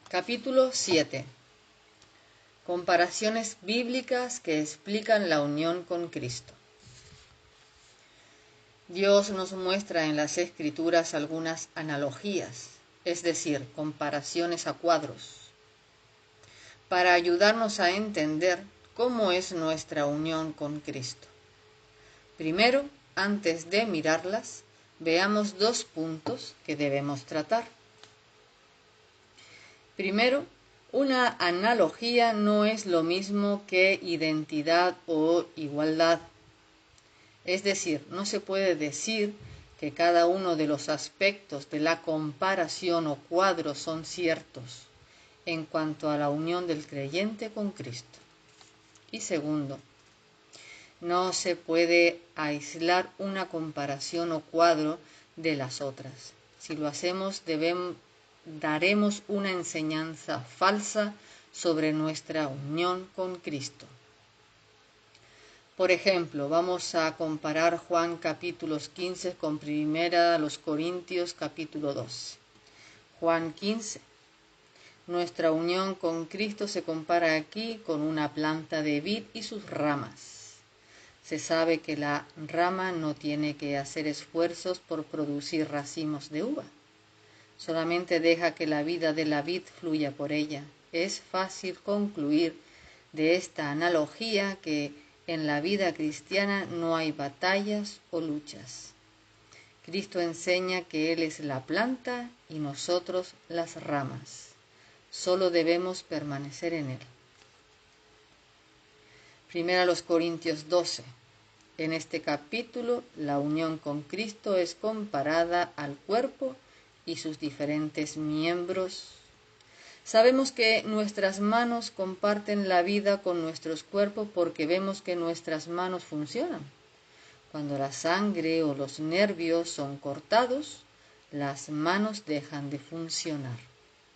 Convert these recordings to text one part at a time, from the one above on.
Capítulo 7. Comparaciones bíblicas que explican la unión con Cristo. Dios nos muestra en las Escrituras algunas analogías, es decir, comparaciones a cuadros, para ayudarnos a entender cómo es nuestra unión con Cristo. Primero, antes de mirarlas, veamos dos puntos que debemos tratar. Primero, una analogía no es lo mismo que identidad o igualdad. Es decir, no se puede decir que cada uno de los aspectos de la comparación o cuadro son ciertos en cuanto a la unión del creyente con Cristo. Y segundo, no se puede aislar una comparación o cuadro de las otras. Si lo hacemos, daremos una enseñanza falsa sobre nuestra unión con Cristo. Por ejemplo, vamos a comparar Juan capítulos 15 con 1 Corintios capítulo 2. Juan 15. Nuestra unión con Cristo se compara aquí con una planta de vid y sus ramas. Se sabe que la rama no tiene que hacer esfuerzos por producir racimos de uva. Solamente deja que la vida de la vid fluya por ella. Es fácil concluir de esta analogía que en la vida cristiana no hay batallas o luchas. Cristo enseña que Él es la planta y nosotros las ramas. Solo debemos permanecer en Él. 1 Corintios 12. En este capítulo, la unión con Cristo es comparada al cuerpo y sus diferentes miembros. Sabemos que nuestras manos comparten la vida con nuestros cuerpos porque vemos que nuestras manos funcionan. Cuando la sangre o los nervios son cortados, las manos dejan de funcionar.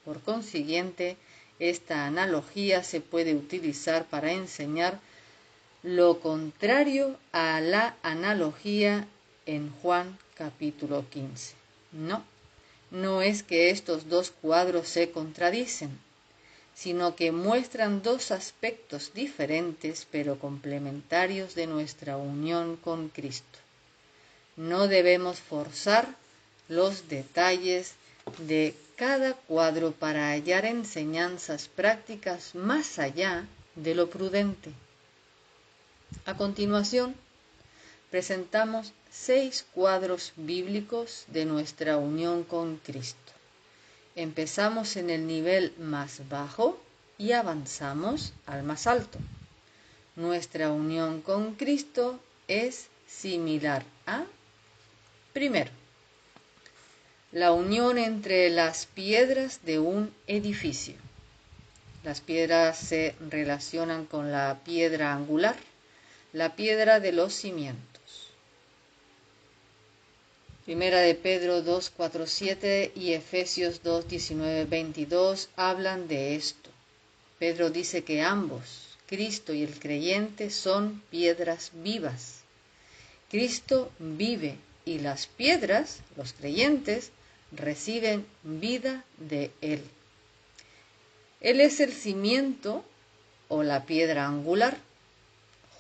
Por consiguiente, esta analogía se puede utilizar para enseñar lo contrario a la analogía en Juan capítulo 15. No es que estos dos cuadros se contradicen, sino que muestran dos aspectos diferentes pero complementarios de nuestra unión con Cristo. No debemos forzar los detalles de cada cuadro para hallar enseñanzas prácticas más allá de lo prudente. A continuación, presentamos 6 cuadros bíblicos de nuestra unión con Cristo. Empezamos en el nivel más bajo y avanzamos al más alto. Nuestra unión con Cristo es similar a, primero, la unión entre las piedras de un edificio. Las piedras se relacionan con la piedra angular, la piedra de los cimientos. Primera de Pedro 2:4-7 y Efesios 2:19-22 hablan de esto. Pedro dice que ambos, Cristo y el creyente, son piedras vivas. Cristo vive y las piedras, los creyentes, reciben vida de Él. Él es el cimiento o la piedra angular.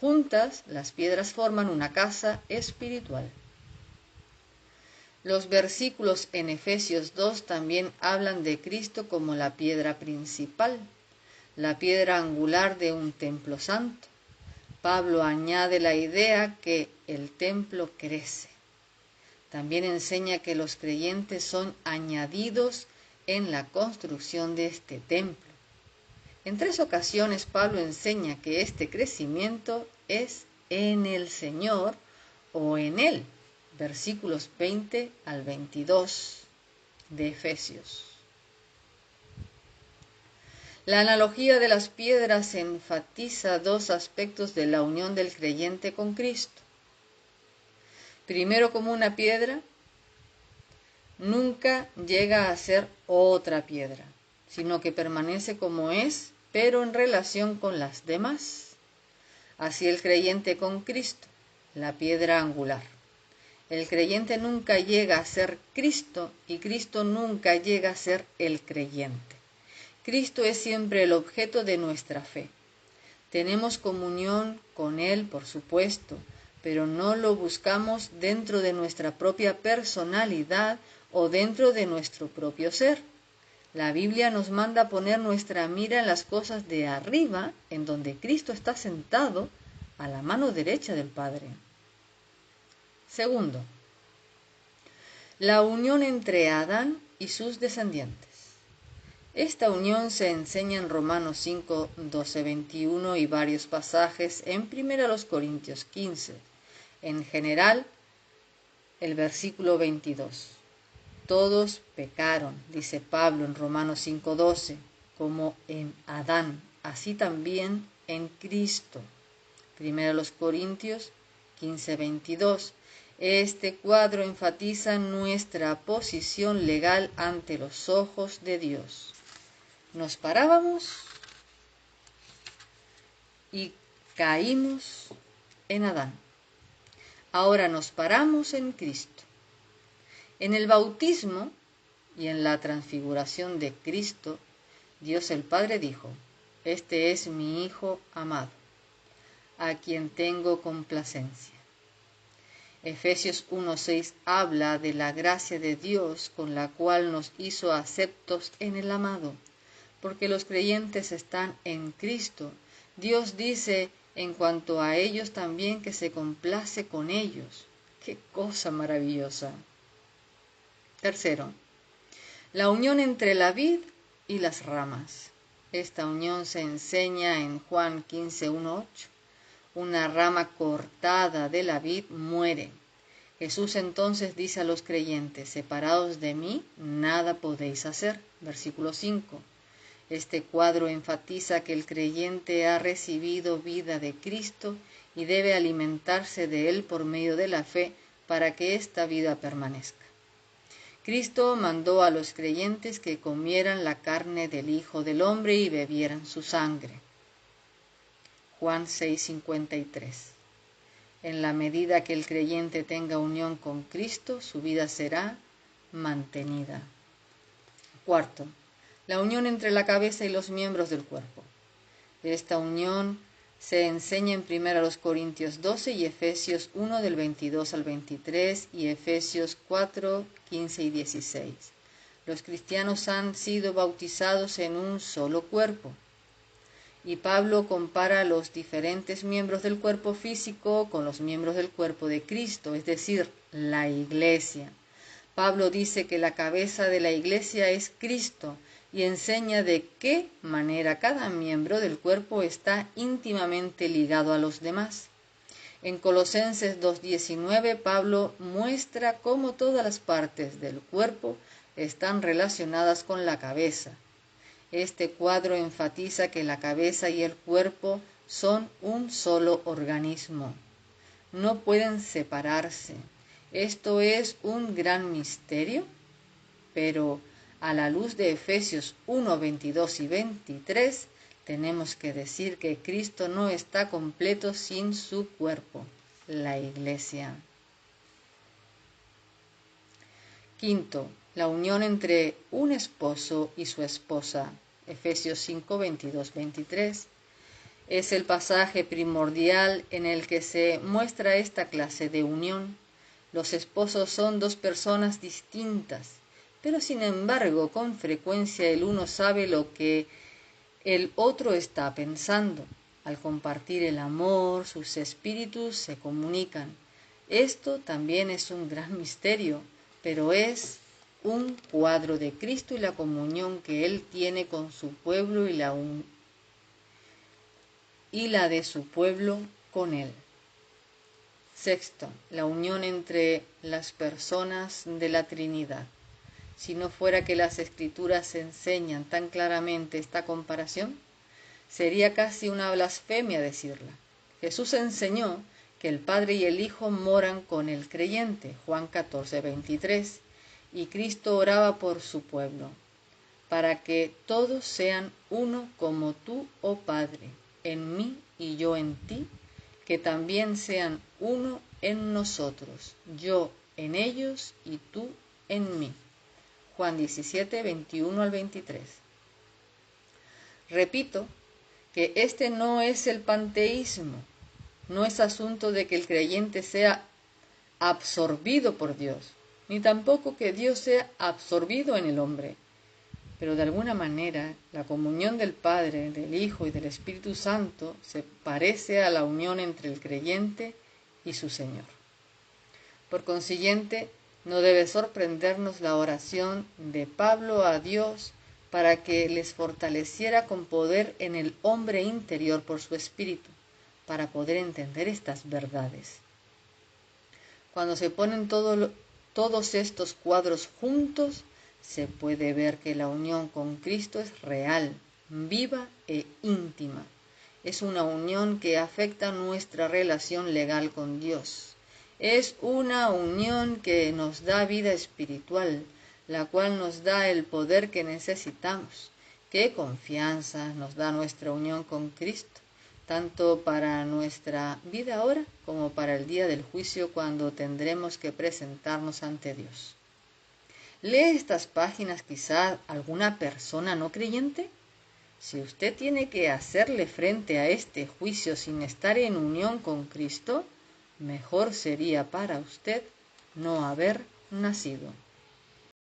Juntas, las piedras forman una casa espiritual. Los versículos en Efesios 2 también hablan de Cristo como la piedra principal, la piedra angular de un templo santo. Pablo añade la idea que el templo crece. También enseña que los creyentes son añadidos en la construcción de este templo. En 3 ocasiones Pablo enseña que este crecimiento es en el Señor o en Él. Versículos 20 al 22 de Efesios. La analogía de las piedras enfatiza 2 aspectos de la unión del creyente con Cristo. Primero, como una piedra nunca llega a ser otra piedra, sino que permanece como es, pero en relación con las demás. Así el creyente con Cristo, la piedra angular. El creyente nunca llega a ser Cristo y Cristo nunca llega a ser el creyente. Cristo es siempre el objeto de nuestra fe. Tenemos comunión con Él, por supuesto, pero no lo buscamos dentro de nuestra propia personalidad o dentro de nuestro propio ser. La Biblia nos manda poner nuestra mira en las cosas de arriba, en donde Cristo está sentado a la mano derecha del Padre. Segundo, la unión entre Adán y sus descendientes. Esta unión se enseña en Romanos 5, 12, 21 y varios pasajes en 1 Corintios 15. En general, el versículo 22. Todos pecaron, dice Pablo en Romanos 5, 12, como en Adán, así también en Cristo. 1 Corintios 15, 22. Este cuadro enfatiza nuestra posición legal ante los ojos de Dios. Nos parábamos y caímos en Adán. Ahora nos paramos en Cristo. En el bautismo y en la transfiguración de Cristo, Dios el Padre dijo: Este es mi Hijo amado, a quien tengo complacencia. Efesios 1:6 habla de la gracia de Dios con la cual nos hizo aceptos en el amado. Porque los creyentes están en Cristo, Dios dice en cuanto a ellos también que se complace con ellos. ¡Qué cosa maravillosa! Tercero, la unión entre la vid y las ramas. Esta unión se enseña en Juan 15:1-8. Una rama cortada de la vid muere. Jesús entonces dice a los creyentes: separados de mí, nada podéis hacer. Versículo 5. Este cuadro enfatiza que el creyente ha recibido vida de Cristo y debe alimentarse de él por medio de la fe para que esta vida permanezca. Cristo mandó a los creyentes que comieran la carne del Hijo del Hombre y bebieran su sangre. Juan 6:53. En la medida que el creyente tenga unión con Cristo, su vida será mantenida. Cuarto, la unión entre la cabeza y los miembros del cuerpo. Esta unión se enseña en 1 Corintios 12 y Efesios 1 del 22 al 23 y Efesios 4, 15 y 16. Los cristianos han sido bautizados en un solo cuerpo. Y Pablo compara los diferentes miembros del cuerpo físico con los miembros del cuerpo de Cristo, es decir, la Iglesia. Pablo dice que la cabeza de la Iglesia es Cristo y enseña de qué manera cada miembro del cuerpo está íntimamente ligado a los demás. En Colosenses 2:19, Pablo muestra cómo todas las partes del cuerpo están relacionadas con la cabeza. Este cuadro enfatiza que la cabeza y el cuerpo son un solo organismo. No pueden separarse. Esto es un gran misterio, pero a la luz de Efesios 1, 22 y 23, tenemos que decir que Cristo no está completo sin su cuerpo, la Iglesia. Quinto, la unión entre un esposo y su esposa. Efesios 5, 22, 23. Es el pasaje primordial en el que se muestra esta clase de unión. Los esposos son dos personas distintas, pero sin embargo con frecuencia el uno sabe lo que el otro está pensando. Al compartir el amor, sus espíritus se comunican. Esto también es un gran misterio, pero es un cuadro de Cristo y la comunión que Él tiene con su pueblo y la de su pueblo con Él. Sexto, la unión entre las personas de la Trinidad. Si no fuera que las Escrituras enseñan tan claramente esta comparación, sería casi una blasfemia decirla. Jesús enseñó que el Padre y el Hijo moran con el creyente, Juan 14, 23, y Cristo oraba por su pueblo, para que todos sean uno como tú, oh Padre, en mí y yo en ti, que también sean uno en nosotros, yo en ellos y tú en mí. Juan 17, 21 al 23. Repito que este no es el panteísmo, no es asunto de que el creyente sea absorbido por Dios, ni tampoco que Dios sea absorbido en el hombre. Pero de alguna manera la comunión del Padre, del Hijo y del Espíritu Santo se parece a la unión entre el creyente y su Señor. Por consiguiente, no debe sorprendernos la oración de Pablo a Dios para que les fortaleciera con poder en el hombre interior por su Espíritu, para poder entender estas verdades. Cuando se ponen todos estos cuadros juntos, se puede ver que la unión con Cristo es real, viva e íntima. Es una unión que afecta nuestra relación legal con Dios. Es una unión que nos da vida espiritual, la cual nos da el poder que necesitamos. Qué confianza nos da nuestra unión con Cristo, tanto para nuestra vida ahora como para el día del juicio, cuando tendremos que presentarnos ante Dios. ¿Lee estas páginas quizá alguna persona no creyente? Si usted tiene que hacerle frente a este juicio sin estar en unión con Cristo, mejor sería para usted no haber nacido.